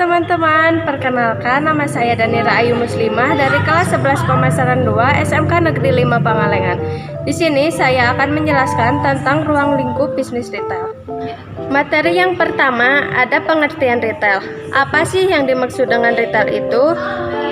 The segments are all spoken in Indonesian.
teman-teman, perkenalkan nama saya Danira Ayu Muslimah dari kelas 11 Pemasaran 2 SMK Negeri 5 Pangalengan. Di sini saya akan menjelaskan tentang ruang lingkup bisnis retail. Materi yang pertama ada pengertian retail. Apa sih yang dimaksud dengan retail itu?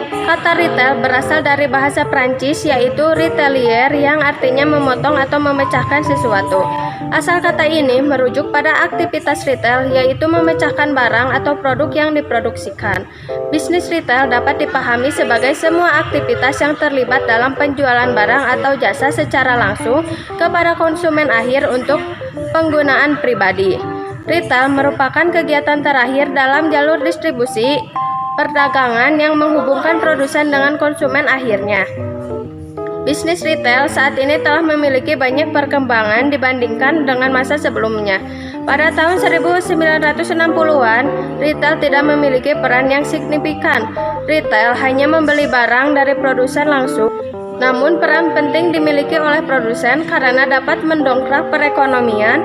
Kata retail berasal dari bahasa Prancis yaitu retailer yang artinya memotong atau memecahkan sesuatu. Asal kata ini merujuk pada aktivitas retail yaitu memecahkan barang atau produk yang diproduksikan. Bisnis retail dapat dipahami sebagai semua aktivitas yang terlibat dalam penjualan barang atau jasa secara langsung kepada konsumen akhir untuk penggunaan pribadi. Retail merupakan kegiatan terakhir dalam jalur distribusi perdagangan yang menghubungkan produsen dengan konsumen akhirnya. Bisnis retail saat ini telah memiliki banyak perkembangan dibandingkan dengan masa sebelumnya. Pada tahun 1960-an, retail tidak memiliki peran yang signifikan. Retail hanya membeli barang dari produsen langsung. Namun peran penting dimiliki oleh produsen karena dapat mendongkrak perekonomian,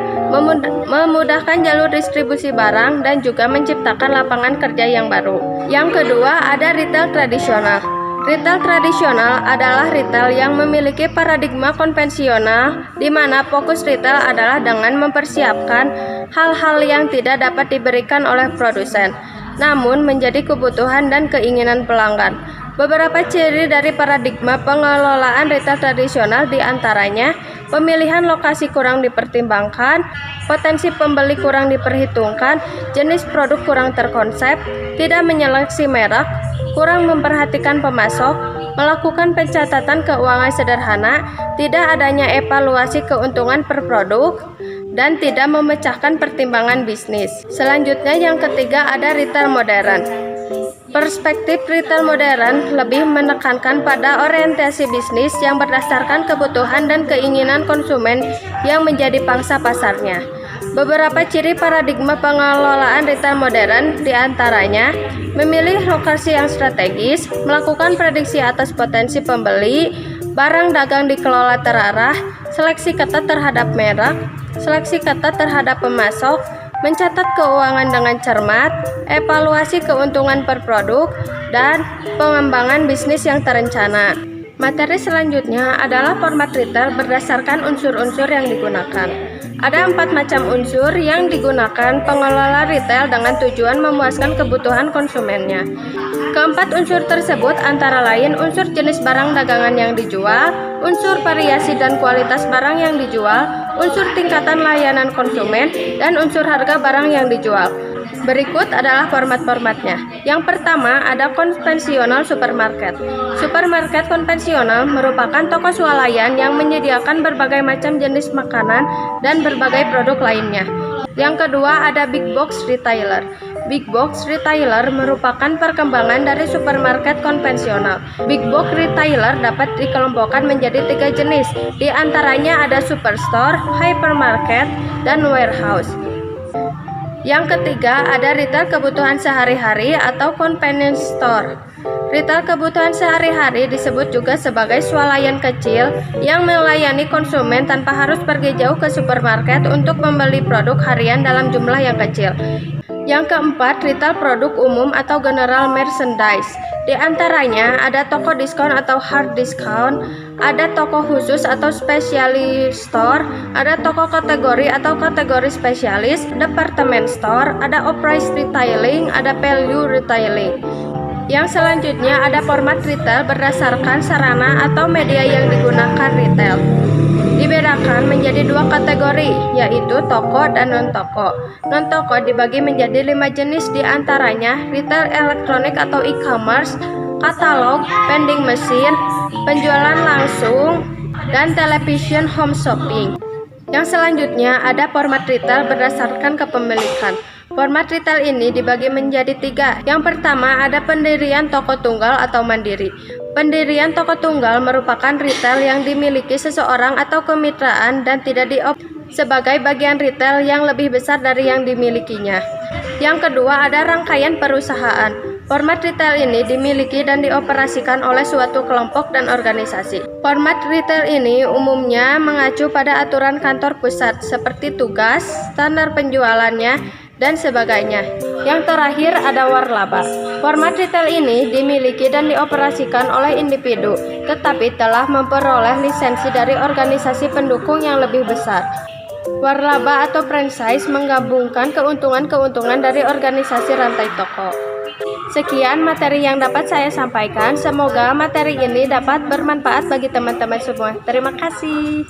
memudahkan jalur distribusi barang, dan juga menciptakan lapangan kerja yang baru. Yang kedua ada retail tradisional. Retail tradisional adalah retail yang memiliki paradigma konvensional di mana fokus retail adalah dengan mempersiapkan hal-hal yang tidak dapat diberikan oleh produsen, namun menjadi kebutuhan dan keinginan pelanggan. Beberapa ciri dari paradigma pengelolaan retail tradisional diantaranya pemilihan lokasi kurang dipertimbangkan, potensi pembeli kurang diperhitungkan, jenis produk kurang terkonsep, tidak menyeleksi merek, kurang memperhatikan pemasok, melakukan pencatatan keuangan sederhana, tidak adanya evaluasi keuntungan per produk, dan tidak memecahkan pertimbangan bisnis. Selanjutnya yang ketiga ada retail modern. Perspektif retail modern lebih menekankan pada orientasi bisnis yang berdasarkan kebutuhan dan keinginan konsumen yang menjadi pangsa pasarnya. Beberapa ciri paradigma pengelolaan retail modern diantaranya memilih lokasi yang strategis, melakukan prediksi atas potensi pembeli, barang dagang dikelola terarah, seleksi ketat terhadap merek, seleksi ketat terhadap pemasok, mencatat keuangan dengan cermat, evaluasi keuntungan per produk, dan pengembangan bisnis yang terencana. Materi selanjutnya adalah format retail berdasarkan unsur-unsur yang digunakan. Ada 4 macam unsur yang digunakan pengelola retail dengan tujuan memuaskan kebutuhan konsumennya. Keempat unsur tersebut antara lain unsur jenis barang dagangan yang dijual, unsur variasi dan kualitas barang yang dijual, unsur tingkatan layanan konsumen, dan unsur harga barang yang dijual. Berikut adalah format-formatnya. Yang pertama ada konvensional supermarket. Supermarket konvensional merupakan toko swalayan yang menyediakan berbagai macam jenis makanan dan berbagai produk lainnya. Yang kedua ada big box retailer. Big box retailer merupakan perkembangan dari supermarket konvensional. Big box retailer dapat dikelompokkan menjadi 3 jenis. Di antaranya ada superstore, hypermarket, dan warehouse. Yang ketiga ada retail kebutuhan sehari-hari atau convenience store. Retail kebutuhan sehari-hari disebut juga sebagai swalayan kecil yang melayani konsumen tanpa harus pergi jauh ke supermarket untuk membeli produk harian dalam jumlah yang kecil. Yang keempat, retail produk umum atau general merchandise. Di antaranya ada toko diskon atau hard discount, ada toko khusus atau specialist store, ada toko kategori atau kategori spesialis, department store, ada off-price retailing, ada value retailing. Yang selanjutnya ada format retail berdasarkan sarana atau media yang digunakan retail. Dibedakan menjadi 2 kategori, yaitu toko dan non-toko. Non-toko dibagi menjadi 5 jenis diantaranya retail elektronik atau e-commerce, katalog, vending machine, penjualan langsung, dan television home shopping. Yang selanjutnya ada format retail berdasarkan kepemilikan. Format retail ini dibagi menjadi 3. Yang pertama ada pendirian toko tunggal atau mandiri. Pendirian toko tunggal merupakan retail yang dimiliki seseorang atau kemitraan dan tidak sebagai bagian retail yang lebih besar dari yang dimilikinya. Yang kedua ada rangkaian perusahaan. Format retail ini dimiliki dan dioperasikan oleh suatu kelompok dan organisasi. Format retail ini umumnya mengacu pada aturan kantor pusat seperti tugas, standar penjualannya, dan sebagainya. Yang terakhir ada warlaba. Format retail ini dimiliki dan dioperasikan oleh individu, tetapi telah memperoleh lisensi dari organisasi pendukung yang lebih besar. Warlaba atau franchise menggabungkan keuntungan-keuntungan dari organisasi rantai toko. Sekian materi yang dapat saya sampaikan. Semoga materi ini dapat bermanfaat bagi teman-teman semua. Terima kasih.